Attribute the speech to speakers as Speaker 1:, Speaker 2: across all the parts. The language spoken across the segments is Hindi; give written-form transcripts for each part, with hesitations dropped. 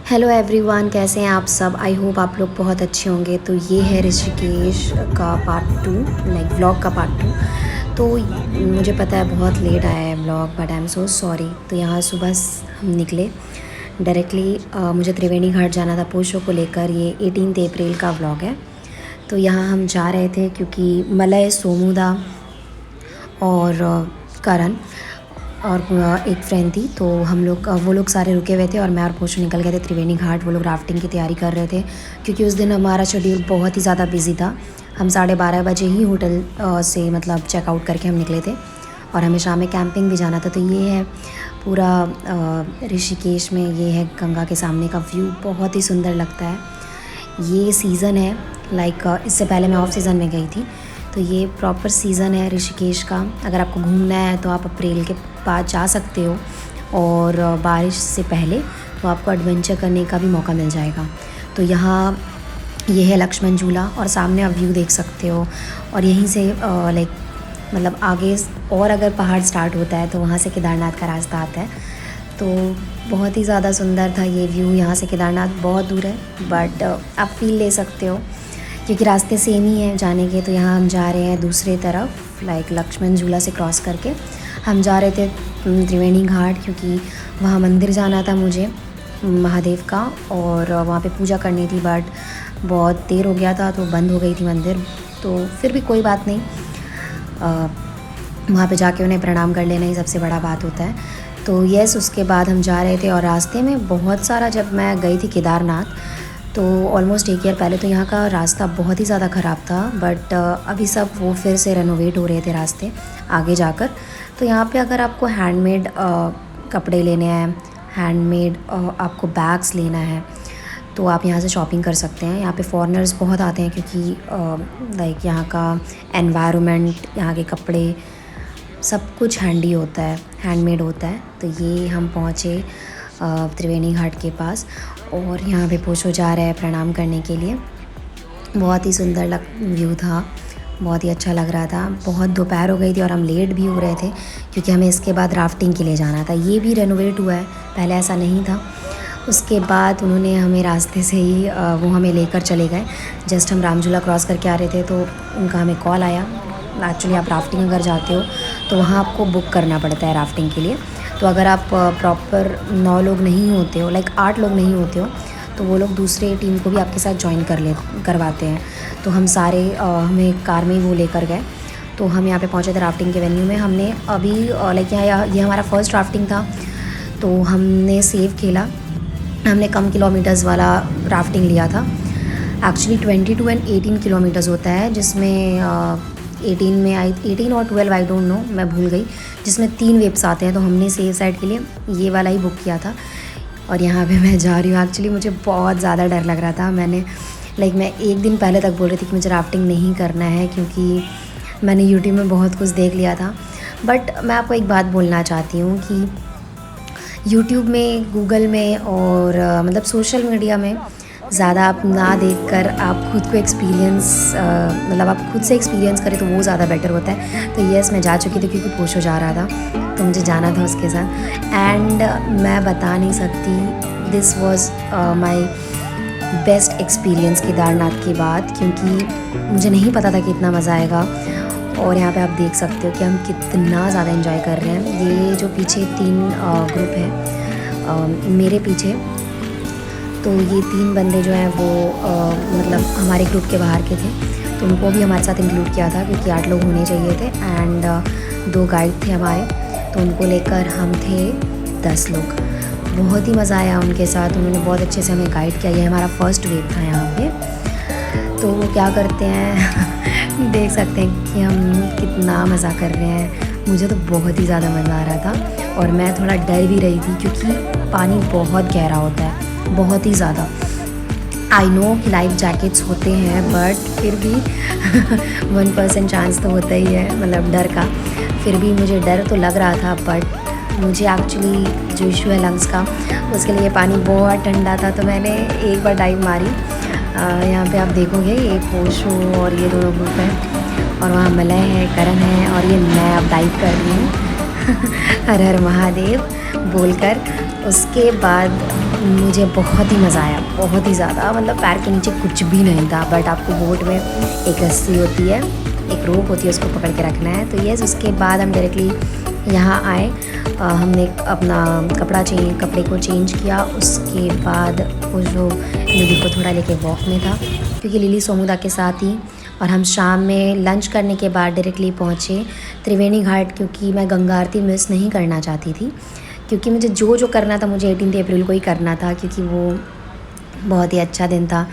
Speaker 1: हेलो एवरीवन, कैसे हैं आप सब। आई होप आप लोग बहुत अच्छे होंगे। तो ये है ऋषिकेश का पार्ट 2, लाइक व्लॉग का पार्ट 2। तो मुझे पता है बहुत लेट आया है vlog, but I am so sorry. तो यहाँ सुबह हम निकले डायरेक्टली। मुझे त्रिवेणी घाट जाना था पोशो को लेकर। ये 18 अप्रैल का व्लॉग है। तो यहाँ हम जा रहे थे क्योंकि मलय, सोमुदा और करण और एक फ्रेंड थी। तो हम लोग वो लोग सारे रुके हुए थे और मैं और पोशु निकल गए थे त्रिवेणी घाट। वो लोग राफ्टिंग की तैयारी कर रहे थे क्योंकि उस दिन हमारा शेड्यूल बहुत ही ज़्यादा बिजी था। हम 12:30 बजे ही होटल से मतलब चेकआउट करके हम निकले थे और हमें शाम में कैंपिंग भी जाना था। तो ये है पूरा ऋषिकेश में, ये है गंगा के सामने का व्यू, बहुत ही सुंदर लगता है। ये सीज़न है, लाइक इससे पहले मैं ऑफ सीज़न में गई थी। तो ये प्रॉपर सीज़न है ऋषिकेश का। अगर आपको घूमना है तो आप अप्रैल के बाद जा सकते हो और बारिश से पहले, तो आपको एडवेंचर करने का भी मौका मिल जाएगा। तो यहाँ ये है लक्ष्मण झूला और सामने आप व्यू देख सकते हो। और यहीं से लाइक मतलब आगे और अगर पहाड़ स्टार्ट होता है तो वहाँ से केदारनाथ का रास्ता आता है। तो बहुत ही ज़्यादा सुंदर था ये व्यू। यहाँ से केदारनाथ बहुत दूर है, बट आप फील ले सकते हो क्योंकि रास्ते सेम ही है जाने के। तो यहाँ हम जा रहे हैं दूसरे तरफ, लाइक लक्ष्मण झूला से क्रॉस करके हम जा रहे थे त्रिवेणी घाट, क्योंकि वहाँ मंदिर जाना था मुझे महादेव का और वहाँ पे पूजा करनी थी। बट बहुत देर हो गया था तो बंद हो गई थी मंदिर। तो फिर भी कोई बात नहीं, वहाँ पे जाके उन्हें प्रणाम कर लेना ही सबसे बड़ा बात होता है। तो यस, उसके बाद हम जा रहे थे और रास्ते में बहुत सारा, जब मैं गई थी केदारनाथ तो ऑलमोस्ट 1 ईयर पहले, तो यहाँ का रास्ता बहुत ही ज़्यादा ख़राब था। बट अभी सब वो फिर से रेनोवेट हो रहे थे रास्ते आगे जाकर। तो यहाँ पे अगर आपको हैंडमेड कपड़े लेने हैं, हैंडमेड आपको बैग्स लेना है, तो आप यहाँ से शॉपिंग कर सकते हैं। यहाँ पे फॉरेनर्स बहुत आते हैं क्योंकि लाइक यहाँ का एनवायरनमेंट, यहाँ के कपड़े, सब कुछ हैंडी होता है, हैंडमेड होता है। तो ये हम पहुँचे त्रिवेणी घाट के पास और यहाँ पे पोशो जा रहा है प्रणाम करने के लिए। बहुत ही सुंदर व्यू था, बहुत ही अच्छा लग रहा था। बहुत दोपहर हो गई थी और हम लेट भी हो रहे थे क्योंकि हमें इसके बाद राफ्टिंग के लिए जाना था। ये भी रेनोवेट हुआ है, पहले ऐसा नहीं था। उसके बाद उन्होंने हमें रास्ते से ही वो हमें लेकर चले गए। जस्ट हम रामझूला क्रॉस करके आ रहे थे तो उनका हमें कॉल आया। एक्चुअली आप राफ्टिंग अगर जाते हो तो वहाँ आपको बुक करना पड़ता है राफ्टिंग के लिए। तो अगर आप प्रॉपर 9 लोग नहीं होते हो, लाइक 8 लोग नहीं होते हो, तो वो लोग दूसरे टीम को भी आपके साथ ज्वाइन करवाते हैं। तो हम सारे हमें कार में ही वो लेकर गए। तो हम यहाँ पे पहुँचे थे राफ्टिंग के वेन्यू में। हमने अभी लाइक ये हमारा फर्स्ट राफ्टिंग था, तो हमने सेफ खेला। हमने कम किलोमीटर्स वाला राफ्टिंग लिया था। एक्चुअली 22 एंड 18 किलोमीटर्स होता है, जिसमें 18 और 12 आई डोंट नो, मैं भूल गई, जिसमें 3 वेव्स आते हैं। तो हमने सेफ साइड के लिए ये वाला ही बुक किया था। और यहाँ पे मैं जा रही हूँ। एक्चुअली मुझे बहुत ज़्यादा डर लग रहा था। मैं 1 दिन पहले तक बोल रही थी कि मुझे राफ्टिंग नहीं करना है क्योंकि मैंने यूट्यूब में बहुत कुछ देख लिया था। बट मैं आपको एक बात बोलना चाहती हूँ कि यूट्यूब में, गूगल में और मतलब सोशल मीडिया में ज़्यादा आप ना देखकर आप खुद को मतलब आप खुद से एक्सपीरियंस करें तो वो ज़्यादा बेटर होता है। तो यस, मैं जा चुकी थी क्योंकि पोशो जा रहा था तो मुझे जाना था उसके साथ। एंड मैं बता नहीं सकती, this was my best experience Kedarnath के बाद, क्योंकि मुझे नहीं पता था कि इतना मज़ा आएगा। और यहाँ पे आप देख सकते हो कि हम कितना ज़्यादा एंजॉय कर रहे हैं। ये जो पीछे 3 ग्रुप है मेरे पीछे, तो ये 3 बंदे जो हैं वो मतलब हमारे ग्रुप के बाहर के थे, तो उनको भी हमारे साथ इंक्लूड किया था क्योंकि 8 लोग होने चाहिए थे। एंड 2 गाइड थे हमारे, तो उनको लेकर हम थे 10 लोग। बहुत ही मज़ा आया उनके साथ, उन्होंने बहुत अच्छे से हमें गाइड किया। ये हमारा फर्स्ट वेव था यहाँ पे। तो वो क्या करते हैं देख सकते हैं कि हम कितना मज़ा कर रहे हैं। मुझे तो बहुत ही ज़्यादा मज़ा आ रहा था और मैं थोड़ा डर भी रही थी क्योंकि पानी बहुत गहरा होता है, बहुत ही ज़्यादा। आई नो कि लाइफ जैकेट्स होते हैं, बट फिर भी 1% चांस तो होता ही है, मतलब डर का। फिर भी मुझे डर तो लग रहा था, बट मुझे एक्चुअली जो इशू है लंग्स का, उसके लिए पानी बहुत ठंडा था। तो मैंने एक बार डाइव मारी। यहाँ पे आप देखोगे ये पोशो और ये दोनों ग्रुप हैं और वहाँ मलय है, करण है और ये मैं अब डाइव कर रही हूँ। हर हर महादेव। बोलकर। उसके बाद मुझे बहुत ही मज़ा आया, बहुत ही ज़्यादा। मतलब पैर के नीचे कुछ भी नहीं था, बट आपको बोट में एक रस्सी होती है, एक रोप होती है, उसको पकड़ के रखना है। तो यस, उसके बाद हम डायरेक्टली यहाँ आए। हमने अपना कपड़े को चेंज किया। उसके बाद वो जो लिली को थोड़ा लेके वॉक में था, क्योंकि लिली सोमुदा के साथ ही। और हम शाम में लंच करने के बाद डायरेक्टली पहुँचे त्रिवेणी घाट, क्योंकि मैं गंगा आरती मिस नहीं करना चाहती थी। क्योंकि मुझे जो करना था, मुझे 18 अप्रैल को ही करना था, क्योंकि वो बहुत ही अच्छा दिन था,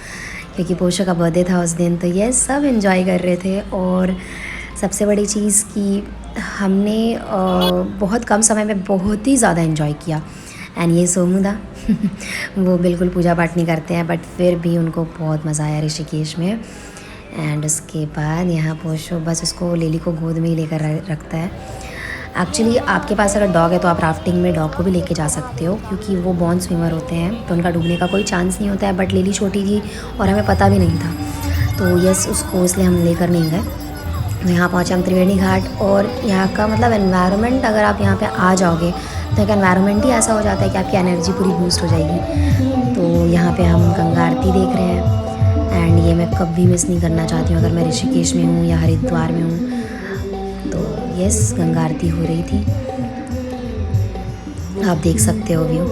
Speaker 1: क्योंकि पोशो का बर्थडे था उस दिन। तो ये सब एंजॉय कर रहे थे। और सबसे बड़ी चीज़ कि हमने बहुत कम समय में बहुत ही ज़्यादा एंजॉय किया। एंड ये सोमुदा वो बिल्कुल पूजा पाठ नहीं करते हैं, बट फिर भी उनको बहुत मज़ा आया ऋषिकेश में। एंड उसके बाद यहाँ पोशो बस उसको लिली को गोद में ही लेकर रखता है। एक्चुअली आपके पास अगर डॉग है तो आप राफ्टिंग में डॉग को भी लेके जा सकते हो, क्योंकि वो बॉर्न स्विमर होते हैं, तो उनका डूबने का कोई चांस नहीं होता है। बट लिली छोटी थी और हमें पता भी नहीं था, तो यस, उसको इसलिए हम लेकर नहीं गए। तो यहाँ पहुँचे हम त्रिवेणी घाट। और यहाँ का मतलब एनवायरनमेंट, अगर आप यहाँ पे आ जाओगे तो एक एनवायरनमेंट ही ऐसा हो जाता है कि आपकी एनर्जी पूरी बूस्ट हो जाएगी। तो यहाँ पे हम गंगा आरती देख रहे हैं। एंड ये मैं कभी मिस नहीं करना चाहती हूँ, अगर मैं ऋषिकेश में हूँ या हरिद्वार में हूँ। तो यस, गंगा आरती हो रही थी, आप देख सकते हो व्यू।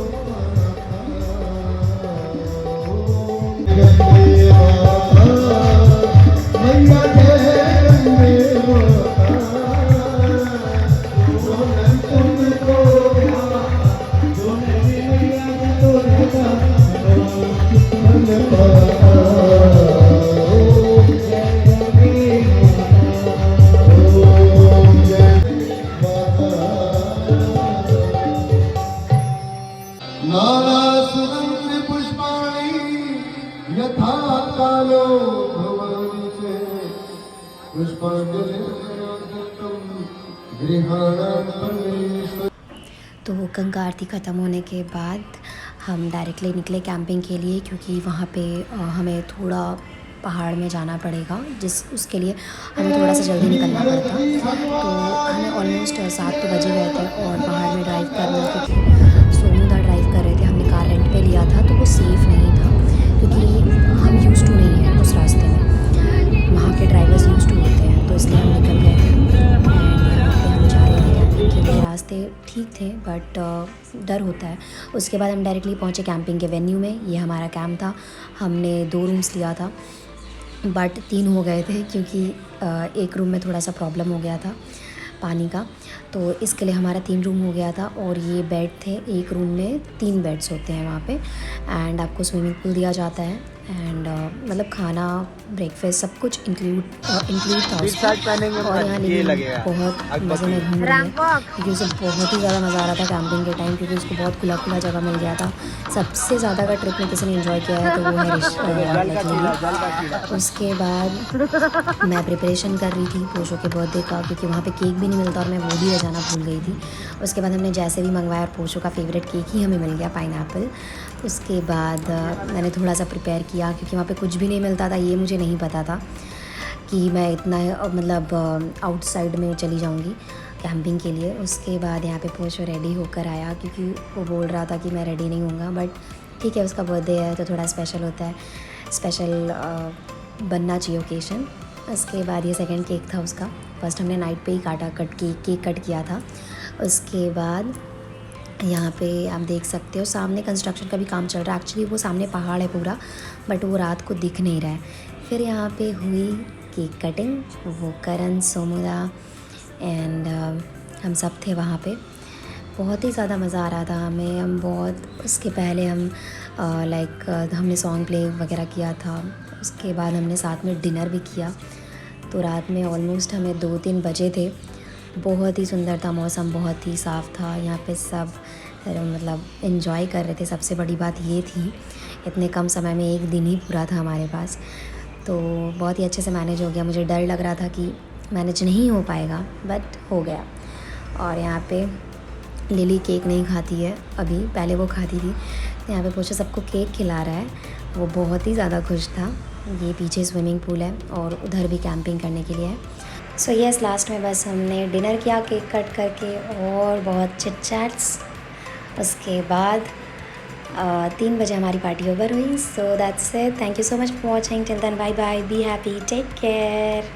Speaker 1: तो गंगा आरती ख़त्म होने के बाद हम डायरेक्टली निकले कैंपिंग के लिए, क्योंकि वहाँ पे हमें थोड़ा पहाड़ में जाना पड़ेगा, उसके लिए हमें थोड़ा सा जल्दी निकलना पड़ता। तो हमें ऑलमोस्ट 7 तो बजे गए थे। और पहाड़ में ड्राइव करना, क्योंकि सोमुदा ड्राइव कर रहे थे, हमने कार रेंट पे लिया था, तो वो सेफ़ नहीं था, क्योंकि हम यूज़ टू नहीं हैं उस रास्ते में। वहाँ के ड्राइवर्स यूज़ टू होते हैं, तो इसलिए हम निकल गए थे। एंड यहाँ पे हम जा रहे थे कैंपिंग के लिए। रास्ते ठीक थे, बट डर होता है। उसके बाद हम डायरेक्टली पहुँचे कैंपिंग के वेन्यू में। ये हमारा कैंप था। हमने 2 रूम्स लिया था, बट 3 हो गए थे, क्योंकि एक रूम में थोड़ा सा प्रॉब्लम हो गया था पानी का, तो इसके लिए हमारा 3 रूम हो गया था। और ये बेड थे, एक रूम में 3 बेड्स होते हैं वहाँ पे। एंड आपको स्विमिंग पूल दिया जाता है। एंड मतलब खाना, ब्रेकफास्ट सब कुछ इंक्लूड था उसमें। और यहाँ लिली बहुत मज़े में घूम रही है, क्योंकि उसे बहुत ही ज़्यादा मज़ा आ रहा था कैंपिंग के टाइम, क्योंकि उसको बहुत खुला खुला जगह मिल गया था। सबसे ज़्यादा अगर ट्रिप में किसी ने एंजॉय किया है तो वो है लिली। उसके बाद मैं प्रिपरेशन कर रही थी पोशो के बर्थडे का, क्योंकि वहाँ पे केक भी नहीं मिलता और मैं वो भी ले जाना भूल गई थी। उसके बाद हमने जैसे भी मंगवाया, और पोशो का फेवरेट केक ही हमें मिल गया, पाइनएप्पल। उसके बाद मैंने थोड़ा सा प्रिपेयर किया, क्योंकि वहाँ पे कुछ भी नहीं मिलता था। ये मुझे नहीं पता था कि मैं इतना मतलब आउटसाइड में चली जाऊँगी कैंपिंग के लिए। उसके बाद यहाँ पे पोशो रेडी होकर आया, क्योंकि वो बोल रहा था कि मैं रेडी नहीं होऊंगा, बट ठीक है, उसका बर्थडे है तो थोड़ा स्पेशल होता है, स्पेशल बनना चाहिए ओकेशन। उसके बाद ये सेकंड केक था उसका। फर्स्ट हमने नाइट पे ही केक कट किया था। उसके बाद यहाँ पे आप देख सकते हो सामने कंस्ट्रक्शन का भी काम चल रहा है। एक्चुअली वो सामने पहाड़ है पूरा, बट वो रात को दिख नहीं रहा है। फिर यहाँ पे हुई केक कटिंग, वो करण, सोमुदा एंड हम सब थे वहाँ पे। बहुत ही ज़्यादा मज़ा आ रहा था हमें। हम बहुत, उसके पहले हम हमने सॉन्ग प्ले वगैरह किया था। उसके बाद हमने साथ में डिनर भी किया। तो रात में ऑलमोस्ट हमें 2-3 बजे थे। बहुत ही सुंदर था मौसम, बहुत ही साफ़ था। यहाँ पे सब मतलब एंजॉय कर रहे थे। सबसे बड़ी बात ये थी, इतने कम समय में एक दिन ही पूरा था हमारे पास, तो बहुत ही अच्छे से मैनेज हो गया। मुझे डर लग रहा था कि मैनेज नहीं हो पाएगा, बट हो गया। और यहाँ पे लिली केक नहीं खाती है अभी, पहले वो खाती थी। तो यहाँ पे पोशो सबको केक खिला रहा है, वो बहुत ही ज़्यादा खुश था। ये पीछे स्विमिंग पूल है और उधर भी कैंपिंग करने के लिए है। सो यस, लास्ट में बस हमने डिनर किया केक कट करके, और बहुत चिट चैट्स, उसके बाद 3 बजे हमारी पार्टी ओवर हुई। So that's it, thank you so much for watching, till then bye bye, be happy, take care.